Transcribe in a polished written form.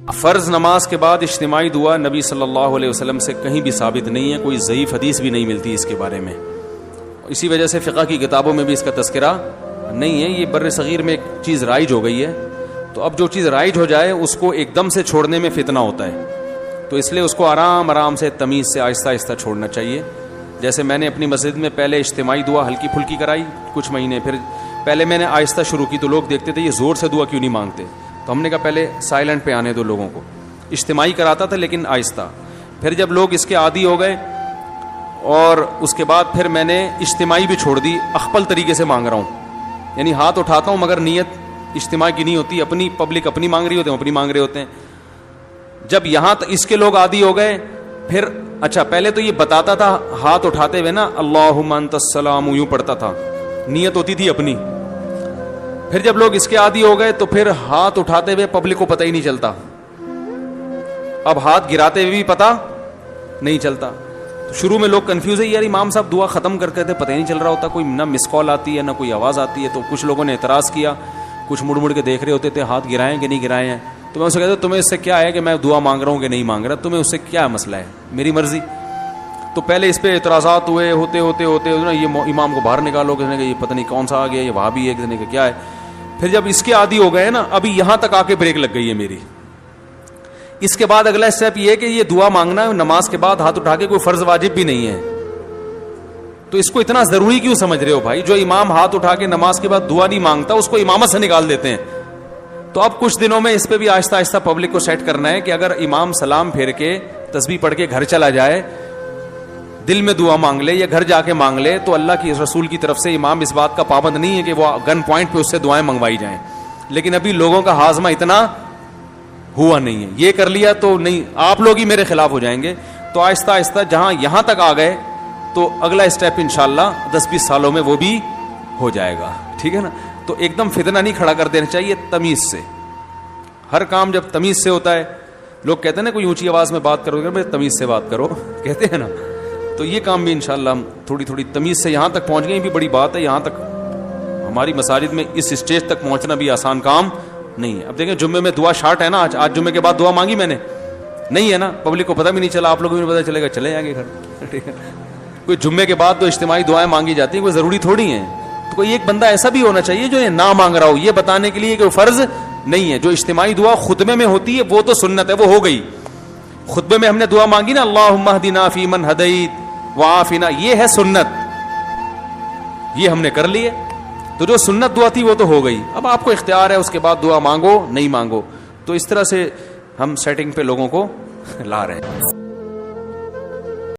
فرض نماز کے بعد اجتماعی دعا نبی صلی اللہ علیہ وسلم سے کہیں بھی ثابت نہیں ہے، کوئی ضعیف حدیث بھی نہیں ملتی اس کے بارے میں، اسی وجہ سے فقہ کی کتابوں میں بھی اس کا تذکرہ نہیں ہے۔ یہ بر صغیر میں ایک چیز رائج ہو گئی ہے، تو اب جو چیز رائج ہو جائے اس کو ایک دم سے چھوڑنے میں فتنہ ہوتا ہے، تو اس لیے اس کو آرام آرام سے تمیز سے آہستہ آہستہ چھوڑنا چاہیے۔ جیسے میں نے اپنی مسجد میں پہلے اجتماعی دعا ہلکی پھلکی کرائی کچھ مہینے، پھر پہلے میں نے آہستہ شروع کی تو لوگ دیکھتے تھے یہ زور سے دعا کیوں نہیں مانگتے، تو ہم نے کہا پہلے سائلنٹ پہ آنے دو لوگوں کو۔ اجتماعی کراتا تھا لیکن آہستہ، پھر جب لوگ اس کے عادی ہو گئے اور اس کے بعد پھر میں نے اجتماعی بھی چھوڑ دی، اخپل طریقے سے مانگ رہا ہوں، یعنی ہاتھ اٹھاتا ہوں مگر نیت اجتماع کی نہیں ہوتی، اپنی پبلک اپنی مانگ رہی ہوتے ہیں، اپنی مانگ رہے ہوتے ہیں۔ جب یہاں اس کے لوگ عادی ہو گئے، پھر اچھا پہلے تو یہ بتاتا تھا ہاتھ اٹھاتے ہوئے نا اللہم انت السلام، یوں پڑھتا تھا، نیت ہوتی تھی اپنی۔ پھر جب لوگ اس کے عادی ہو گئے تو پھر ہاتھ اٹھاتے ہوئے پبلک کو پتہ ہی نہیں چلتا، اب ہاتھ گراتے ہوئے بھی پتہ نہیں چلتا۔ شروع میں لوگ کنفیوز ہے، یار امام صاحب دعا ختم کر کے تھے پتہ ہی نہیں چل رہا ہوتا، کوئی نہ مس کال آتی ہے نہ کوئی آواز آتی ہے، تو کچھ لوگوں نے اعتراض کیا، کچھ مڑ مڑ کے دیکھ رہے ہوتے تھے ہاتھ گرائیں کہ نہیں گرائے ہیں، تو میں اسے کہتا ہوں تمہیں اس سے کیا ہے کہ میں دعا مانگ رہا ہوں کہ نہیں مانگ رہا، تمہیں اس سے کیا مسئلہ ہے، میری مرضی۔ تو پہلے اس پہ اعتراضات ہوئے، ہوتے یہ امام کو باہر نکالو، کسی نے کہا یہ پتہ نہیں کون سا آ گیا، یہ وہاں بھی ہے، کسی نے کہا کیا ہے۔ پھر جب اس کے عادی ہو گئے نا، ابھی یہاں تک آ کے بریک لگ گئی ہے میری۔ اس کے بعد اگلا اسٹیپ یہ ہے کہ یہ دعا مانگنا نماز کے بعد ہاتھ اٹھا کے کوئی فرض واجب بھی نہیں ہے، تو اس کو اتنا ضروری کیوں سمجھ رہے ہو بھائی؟ جو امام ہاتھ اٹھا کے نماز کے بعد دعا نہیں مانگتا اس کو امامت سے نکال دیتے ہیں۔ تو اب کچھ دنوں میں اس پہ بھی آہستہ آہستہ پبلک کو سیٹ کرنا ہے کہ اگر امام سلام پھیر کے تسبیح پڑھ کے گھر چلا جائے، دل میں دعا مانگ لے یا گھر جا کے مانگ لے، تو اللہ کی رسول کی طرف سے امام اس بات کا پابند نہیں ہے کہ وہ گن پوائنٹ پہ اس سے دعائیں منگوائی جائیں، لیکن ابھی لوگوں کا ہاضمہ اتنا ہوا نہیں ہے، یہ کر لیا تو نہیں، آپ لوگ ہی میرے خلاف ہو جائیں گے۔ تو آہستہ آہستہ جہاں یہاں تک آ گئے تو اگلا اسٹیپ انشاءاللہ 10-20 سالوں میں وہ بھی ہو جائے گا، ٹھیک ہے نا۔ تو ایک دم فتنہ نہیں کھڑا کر دینا چاہیے، تمیز سے ہر کام جب تمیز سے ہوتا ہے، لوگ کہتے ہیں نا کوئی اونچی آواز میں بات کرو گے، تمیز سے بات کرو کہتے ہیں نا، تو یہ کام بھی انشاءاللہ ہم تھوڑی تھوڑی تمیز سے یہاں تک پہنچ گئے، بھی بڑی بات ہے۔ یہاں تک ہماری مساجد میں اس اسٹیج تک پہنچنا بھی آسان کام نہیں ہے۔ اب دیکھیں جمعے میں دعا شارٹ ہے نا، آج جمعے کے بعد دعا مانگی میں نے نہیں ہے نا، پبلک کو پتہ بھی نہیں چلا، آپ لوگوں کو بھی پتہ چلے گا، چلے جائیں گے گھر، ٹھیک ہے۔ کوئی جمعے کے بعد تو اجتماعی دعائیں مانگی جاتی ہیں، کوئی ضروری تھوڑی ہیں، تو کوئی ایک بندہ ایسا بھی ہونا چاہیے جو یہ نہ مانگ رہا ہو، یہ بتانے کے لیے کہ وہ فرض نہیں ہے۔ جو اجتماعی دعا خطبے میں ہوتی ہے وہ تو سنت ہے، وہ ہو گئی، خطبے میں ہم نے دعا مانگی نا اللہم اہدنا فیمن ہدیت وعافنا، یہ ہے سنت، یہ ہم نے کر لی ہے، تو جو سنت دعا تھی وہ تو ہو گئی، اب آپ کو اختیار ہے اس کے بعد دعا مانگو نہیں مانگو۔ تو اس طرح سے ہم سیٹنگ پہ لوگوں کو لا رہے ہیں۔